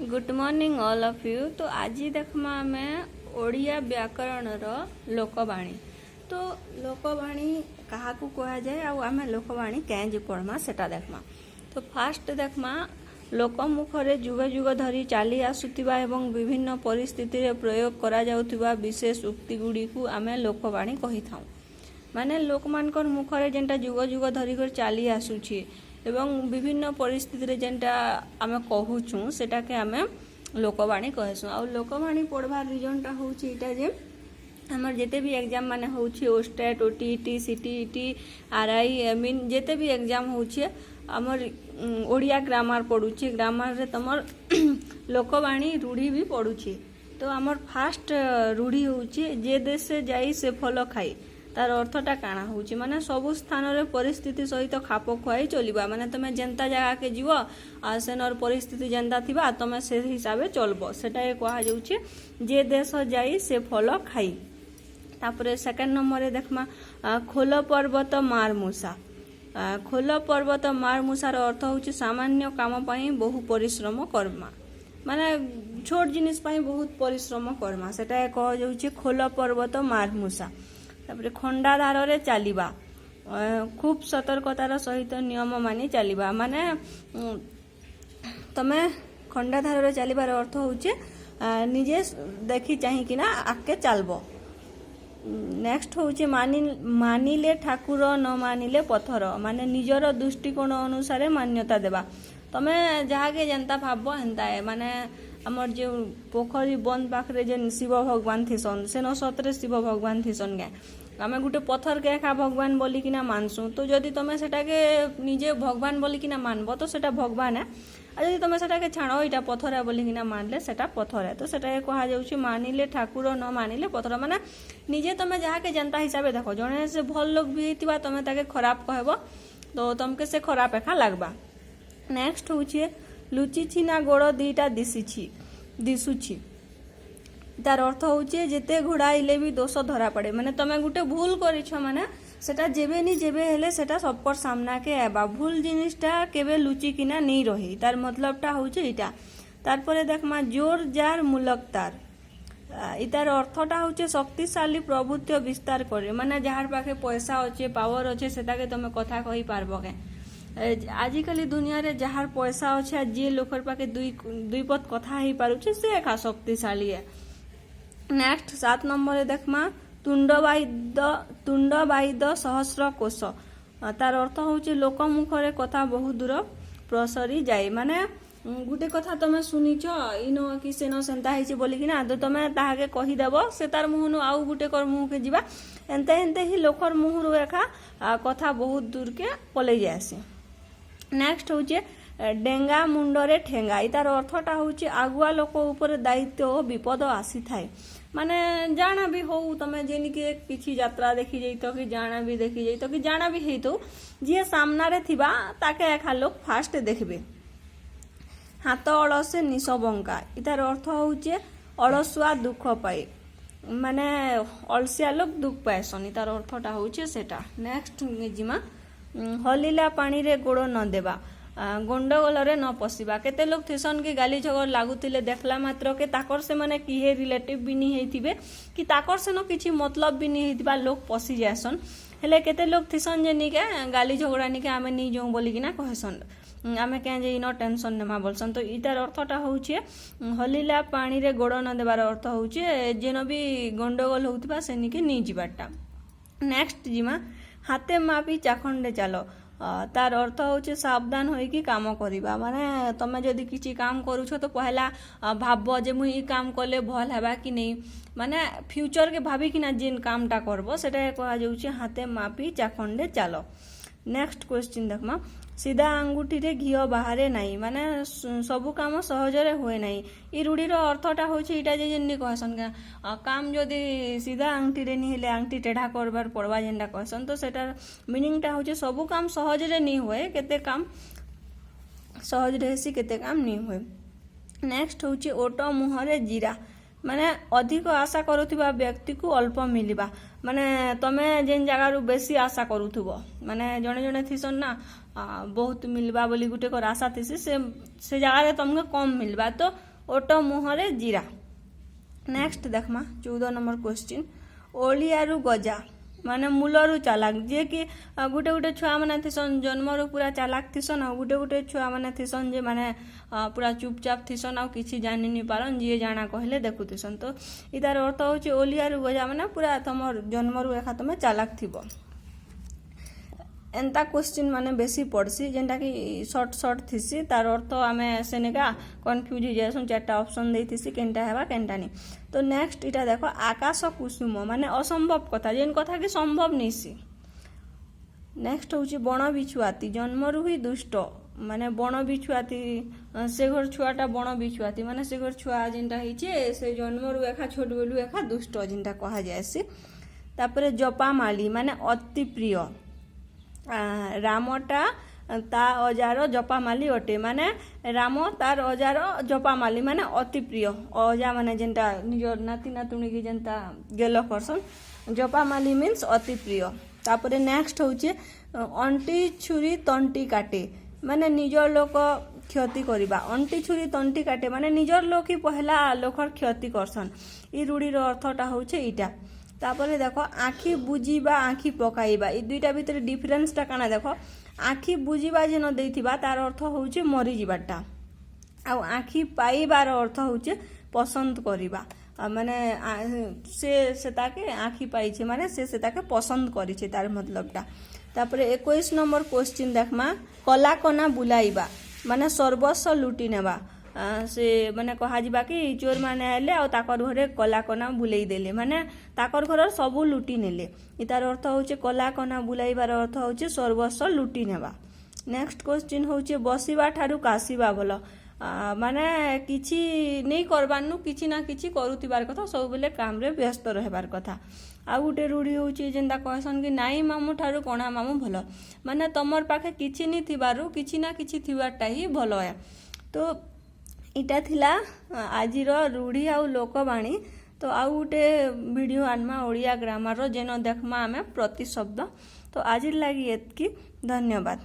Good morning all of you. तो आज देखमा आमे ओडिया व्याकरण लोकवाणी। तो लोकवाणी क्या कह जाए आम लोकवाणी कैंज पढ़मा सेटा देखमा। तो फास्ट देखमा लोकमुखरे जुग जुग धरी चली आसुथिबा एवं विभिन्न परिस्थिति रे प्रयोग करा जाउथिबा विशेष उक्ति गुडी को आमे लोकवाणी कहि थाउ। माने लोक मानकर मुखरे जेंटा जुग जुग धरी कर चली आसुछि एवं विभिन्न परिस्थिति रे जेंटा आमे कहूछु सेटा के आमे लोकवाणी कहसु। आ लोकवाणी पढ़वार रीजनटा होछि इटा जे हमर जेते भी एग्जाम माने होछि ओस्टेट ओटीटी सीटीईटी आरआई मीन जेते भी एग्जाम होछि हमर ओडिया ग्रामर पढुछि। ग्रामर रे तमर लोकवाणी रूढ़ी भी पढुछि। तो हमर फास्ट रूढ़ी होछि जे देश से जाई से फल खाई। तार अर्थटा काना होछि माने सबु स्थान रे परिस्थिति सहित खाप खुआई चलिबा। माने तमे जेंता जगह के जीव आ सेनर परिस्थिति जेंता थिबा तमे से हिसाबे चलबो सेटा कहा जाउछि जे देश जाई से फल खाई। तापरे सेकंड नंबर रे देखमा खोल पर्वत मार मूसा। खोल पर्वत मार मूसार अर्थ होछि सामान्य काम पई बहु परिश्रम कर्मा। माने छोट जिनिस पई बहुत परिश्रम कर्मा सेटा कहा जाउछि खोल पर्वत मार मूसा। तापरे खंडाधार रे चलिबा खूब सतर्कतार सहित नियम मानि चलिबा। माने तमे खंडाधार रे चलिबार अर्थ होचे निजे देखि चाहि किना आके चलबो। नेक्स्ट होचे मानिले ठाकुर न मानिले पत्थर। माने निजर दृष्टिकोण अनुसार मान्यता देबा। तमे जहा के जनता भाबो हेंता है। माने हमर जे पोखरी बंद पाखरे जे शिव भगवान थिसन से न सतरे शिव भगवान थिसन गे आमे गुटे पत्थर के एका भगवान बोली किना मानसु। तो जदि तमे सेटा के निजे भगवान बोली किना मानबो तो सेटा भगवान है। आ जदि तमे सेटा के छाणो इटा पत्थर है बोली किना मानले सेटा पत्थर है। तो सेटा कहा जाउछि मानिले ठाकुर न मानिले पत्थर। माने निजे तमे जहा के जनता हिसाबे देखो जने से भल लोग भी हेतिबा तमे ताके खराब कहबो तो तमके से खराब एका लागबा। नेक्स्ट होछि लुचि छिना गोड़ दीटा दिसुछि। तार अर्थ होचे जेते घोड़ाइले भी दोष धरा पड़े। माने तमे गुटे भूल करिछ माने सेटा जेबे नी जेबे हेले सेटा सबकर सामना के आबा। भूल जिनिसटा केबे लुचि किना नहीं रही। तार मतलबटा होचे इटा। तारपरे देखमा जोर जार मूलक तार। इतार अर्थटा होचे शक्तिशाली प्रभुत्व विस्तार करे। माने जहार पाखे पैसा अच्छे पावर अच्छे सेटा के तमे कथा कहि पारबो के। आजिकल दुनिया रे जहार पैसा अच्छे जे लोकर पाखे दुई पद कथा ही पारुचे से एका शक्तिशाली है। नेक्स्ट 7 नंबर देखमा तुंडवाइद सहस्र कोश। तार अर्थ होचे लोक मुखरे कथा बहुत दूर प्रसरी जाए। माने गुटे कथा तमे सुनिछ इनो कि सेनो सेंता हिचे बोली कि ना तो तमे ताहाके कहि देबो से तार मुहनु आउ गुटे कर मुह के जीवा एंते एंते ही लोकर मुहरु एका कथा बहुत दूर के पले जायसे। नेक्स्ट होचे डेंगा मुंडरे ठेंगा। इतार अर्थटा होचे आगुआ लोक ऊपर दायित्व विपद आसी थाए। माने जाना भी हो तमे जेनी के किछि यात्रा देखि जइतो कि जाना भी देखि जइतो कि जाना भी हेतो जे सामना रे थिबा ताके एखा लोक फास्ट देखबे। हाथ अलसे निशबंका। इतार अर्थ होचे अलसुआ दुख पाए। माने अलसिया लोक दुख पाएसन। इतार अर्थटा होचे सेटा। नेक्स्ट जिमा हलिला पानी रे गोड़ न देबा गंडगोल रे न पसिबा। केते लोग थिसन कि गाली झगड़ लागुतिले देखला मात्र के ताकर से माने किहे रिलेटिव भी नहीं हेतिबे कि ताकर से न किछि मतलब भी नहीं हेतिबा लोग पसि जायसन। हेले केते लोग थिसन जे निके गाली झगड़ा निके आमे नि जों बोली किना कहसन आमे के जे इनो टेंशन नेमा बोलसन। तो इतार अर्थटा होउछे हलिला पानी रे गोड़ न देबार अर्थ होउछे जेनो भी गंडगोल होतिबा से निके नि जिबाटा। नेक्स्ट जिमा हाथे मापी चाखंडे चलो। तार अर्थ होचे सावधान होई कि काम करिबा। माने तमे जदि किछि काम करूछ तो पहला भाबो जे मुई ई काम करले भल हेबा कि नहीं। माने फ्यूचर के भाबी कि ना जेन कामटा करबो सेटा कहा जाउछि हाथे मापी चाखंडे चलो। नेक्स्ट क्वेश्चन देखमा सीधा अंगुठी रे घिओ बाहरे नाही। माने सबु काम सहजरे होए नाही। ई रूढ़ीर अर्थटा होछि इटा जे जेन्नी कहसन काम जदि सीधा अंगठी रे नि हेले अंगठी टेढ़ा करबार पड़वा जेनटा कहसन। तो सेटार मीनिंगटा होछि सबु काम सहजरे नि होए केते काम सहज रेसी केते काम नि होए। नेक्स्ट होछि ओट मुहरे जीरा। माने अधिक आशा करुथिबा व्यक्ति को अल्प मिलिबा। माने तमे जेन जगह रु बेसी आशा करुथुबो माने जने जने थिसन ना बहुत मिलबा बोली गुटे को आशा थिसी से जगह रे तुमके कम मिलबा। तो ओट मुहरे जीरा। नेक्स्ट देखमा 14 नंबर क्वेश्चन ओलियारू गजा माने मूलरू चालाक जे कि गुटे गुटे छुआ मैंने थीसन जन्मरू पूरा चालाक थीसन आ गुटे गुटे छुआ मैंने थीसन जे माने पूरा चुपचाप थीसन आ किसी जानी नहीं पारन जी जाना कहले देखुथीसन। तो इतार अर्थ होची ओलियारू गजा माने पूरा तुम जन्मरू एखा तुम चालाक थीबो। एंता क्वेश्चन माने बेसी पड़सी जेनटा कि शॉर्ट शॉर्ट थीसी तार अर्थ आमे सेनेका कन्फ्यूज हो जासुन चारटा ऑप्शन देथिसी केनटा हेबा केनटा नहीं। तो नेक्स्ट इटा देखो आकाश कुसुम माने असंभव कथा जेन कथा कि संभव नहींसी। नेक्स्ट होची बण बिछुआती जन्मरू ही दुष्ट माने बण बिछुआती से घर छुआटा बण बिछुआती माने से घर छुआ जेनटा हिचे से जन्मरू एखा छोट बेलू एखा दुष्ट जेनटा कहा जायसी। तापरे जपामाली माने अति प्रिय रामटा ता अजार जपामाली अटे माने राम तार अजार जपामाली माने अति प्रिय अजा माने जेनटा निजर नाती नातुणी की जेनता गेल करसन जपामाली मीन्स अति प्रिय। तापरे नेक्स्ट होचे अंटी छुरी तंटी काटे माने निजर लोक क्षति करिबा अंटी छुरी तंटी काटे माने निजर लोक ही पहला लोकर क्षति करसन। ई रूढ़ीर अर्थटा होचे इटा। तापरे देखो आखि बुझीबा आखि पकाइबा ई दुईटा भितर डिफरेंसटा काना देखो आखि बुझीबा जेन देइथिबा तार अर्थ होचे मरी जिबाटा आ आखि पाइबार अर्थ होचे पसंद करिबा माने से ताके आखि पाइछे माने से ताके पसंद करिछे तार मतलबटा। तापरे 21 नंबर क्वेश्चन देखमा कला कना बुलाइबा माने सर्वस्व लुटी नेबा से माने कहा जिबा कि चोर माने आइले आ ताकर घरे कला कना बुलेई देले माने ताकर घर सबू लुटी नेले। इतार अर्थ होचे कला कना बुलाइबार अर्थ होचे सर्वस्व लुटी नेबा। नेक्स्ट क्वेश्चन होचे बसिबा ठारू कासिबा भलो माने किछि नहीं करबानु किछि ना किछि करूतिबार कथा सब बेले काम रे व्यस्त रहबार कथा। आ गुटे रूढ़ी होची जेंदा कहसन कि नाई मामू ठारू कोणा मामू भलो माने तमर पाखे किछि नहीं थिबारु किछि ना किछि थिबारटा ही भलो है। तो इटा थिला आजिर रूढ़ी आउ लोकवाणी। तो आउ गोटे वीडियो आनमा ओडिया ग्रामर जेन देखमा आमे प्रति शब्द। तो आज लगी एतकी धन्यवाद।